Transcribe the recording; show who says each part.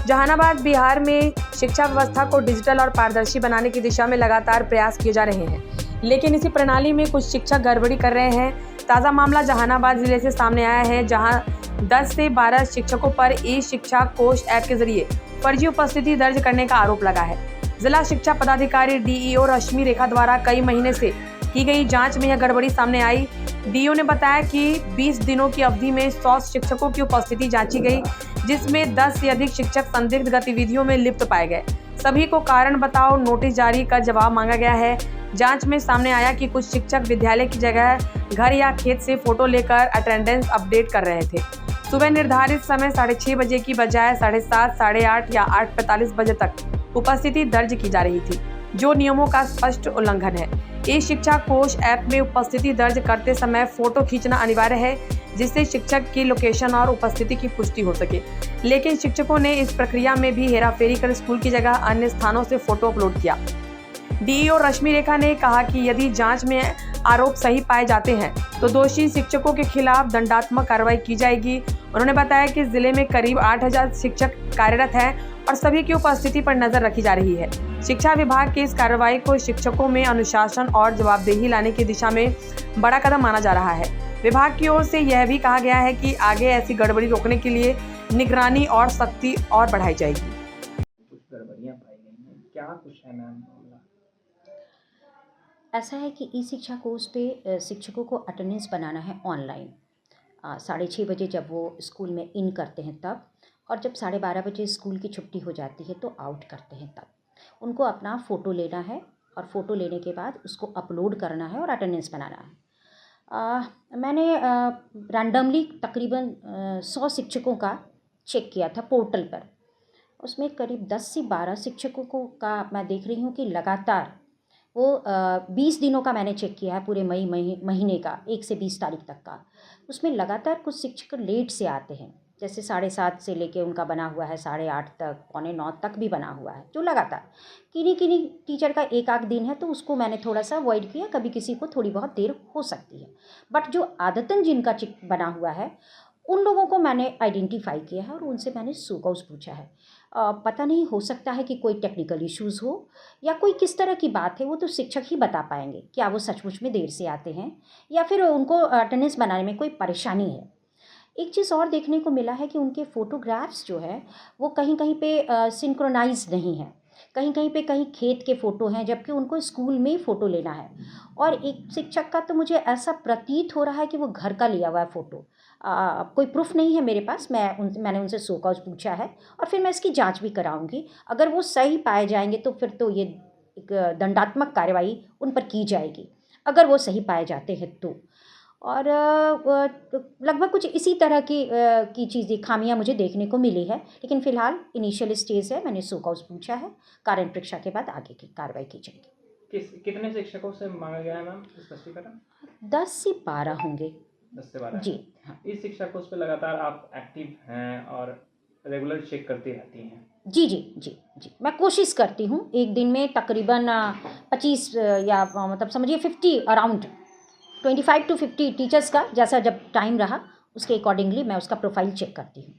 Speaker 1: जहानाबाद बिहार में शिक्षा व्यवस्था को डिजिटल और पारदर्शी बनाने की दिशा में लगातार प्रयास किए जा रहे हैं, लेकिन इसी प्रणाली में कुछ शिक्षक गड़बड़ी कर रहे हैं। ताज़ा मामला जहानाबाद जिले से सामने आया है, जहां 10 से 12 शिक्षकों पर ई शिक्षा कोष ऐप के जरिए फर्जी उपस्थिति दर्ज करने का आरोप लगा है। जिला शिक्षा पदाधिकारी डीईओ रश्मि रेखा द्वारा कई महीने से की गई जांच में यह गड़बड़ी सामने आई। डीईओ ने बताया कि 20 दिनों की अवधि में 100 शिक्षकों की उपस्थिति जांची गई, जिसमें 10 से अधिक शिक्षक संदिग्ध गतिविधियों में लिप्त पाए गए। सभी को कारण बताओ नोटिस जारी कर जवाब मांगा गया है। जांच में सामने आया कि कुछ शिक्षक विद्यालय की जगह घर या खेत से फोटो लेकर अटेंडेंस अपडेट कर रहे थे। सुबह निर्धारित समय 6:30 बजे की बजाय 7:30, 8:30 या 8:45 बजे तक उपस्थिति दर्ज की जा रही थी, जो नियमों का स्पष्ट उल्लंघन है। ई शिक्षा कोष ऐप में उपस्थिति दर्ज करते समय फोटो खींचना अनिवार्य है, जिससे शिक्षक की लोकेशन और उपस्थिति की पुष्टि हो सके, लेकिन शिक्षकों ने इस प्रक्रिया में भी हेराफेरी कर स्कूल की जगह अन्य स्थानों से फोटो अपलोड किया। डीईओ रश्मि रेखा ने कहा कि यदि जांच में आरोप सही पाए जाते हैं तो दोषी शिक्षकों के खिलाफ दंडात्मक कार्रवाई की जाएगी। उन्होंने बताया कि जिले में करीब 8000 शिक्षक कार्यरत हैं और सभी की उपस्थिति पर नजर रखी जा रही है। शिक्षा विभाग की इस कार्रवाई को शिक्षकों में अनुशासन और जवाबदेही लाने की दिशा में बड़ा कदम माना जा रहा है। विभाग की ओर से यह भी कहा गया है कि आगे ऐसी गड़बड़ी रोकने के लिए निगरानी और सख्ती और बढ़ाई जाएगी।
Speaker 2: कुछ गड़बड़ियां पाई गई हैं, क्या कुछ है मैम?
Speaker 3: ऐसा है कि ई शिक्षा कोर्स पे शिक्षकों को अटेंडेंस बनाना है ऑनलाइन 6:30 बजे जब वो स्कूल में इन करते हैं तब, और जब 12:30 बजे स्कूल की छुट्टी हो जाती है तो आउट करते हैं तब। उनको अपना फ़ोटो लेना है और फ़ोटो लेने के बाद उसको अपलोड करना है और अटेंडेंस बनाना है। मैंने रैंडमली तकरीबन 100 शिक्षकों का चेक किया था पोर्टल पर। उसमें करीब 10 से 12 शिक्षकों को का मैं देख रही हूँ कि लगातार वो 20 दिनों का मैंने चेक किया है, पूरे मई महीने का 1 से 20 तारीख तक का। उसमें लगातार कुछ शिक्षक लेट से आते हैं, जैसे 7:30 से लेके उनका बना हुआ है 8:30 तक, 8:45 तक भी बना हुआ है, जो लगातार किन्हीं टीचर का एक आध दिन है तो उसको मैंने थोड़ा सा अवॉइड किया, कभी किसी को थोड़ी बहुत देर हो सकती है। बट जो आदतन जिनका चेक बना हुआ है उन लोगों को मैंने आइडेंटिफाई किया है और उनसे मैंने सो कॉज पूछा है। पता नहीं, हो सकता है कि कोई टेक्निकल इश्यूज़ हो या कोई किस तरह की बात है, वो तो शिक्षक ही बता पाएंगे। क्या वो सचमुच में देर से आते हैं या फिर उनको अटेंडेंस बनाने में कोई परेशानी है। एक चीज़ और देखने को मिला है कि उनके फ़ोटोग्राफ्स जो है वो कहीं कहीं पे सिंक्रोनाइज नहीं है, कहीं कहीं पे कहीं खेत के फ़ोटो हैं, जबकि उनको स्कूल में ही फ़ोटो लेना है। और एक शिक्षक का तो मुझे ऐसा प्रतीत हो रहा है कि वो घर का लिया हुआ है फ़ोटो। कोई प्रूफ नहीं है मेरे पास। मैंने उनसे सो कॉज पूछा है और फिर मैं इसकी जांच भी कराऊंगी। अगर वो सही पाए जाएंगे तो फिर तो ये एक दंडात्मक कार्रवाई उन पर की जाएगी, अगर वो सही पाए जाते हैं तो। और लगभग कुछ इसी तरह की चीज़ें, खामियां मुझे देखने को मिली है, लेकिन फ़िलहाल इनिशियल स्टेज है। मैंने सो कॉज पूछा है, कारण परीक्षा के बाद आगे की कार्रवाई की जाएगी।
Speaker 2: कितने शिक्षकों से मांगा गया है मैम स्पष्टीकरण?
Speaker 3: 10 से 12 होंगे।
Speaker 2: 10 से 12
Speaker 3: जी हाँ।
Speaker 2: इस शिक्षा कोर्स पे लगातार आप एक्टिव हैं और रेगुलर चेक करती रहती हैं?
Speaker 3: जी जी जी जी, मैं कोशिश करती हूँ एक दिन में तकरीबन 25 या मतलब समझिए 50 अराउंड 25 to 50 टीचर्स का, जैसा जब टाइम रहा उसके अकॉर्डिंगली मैं उसका प्रोफाइल चेक करती हूँ।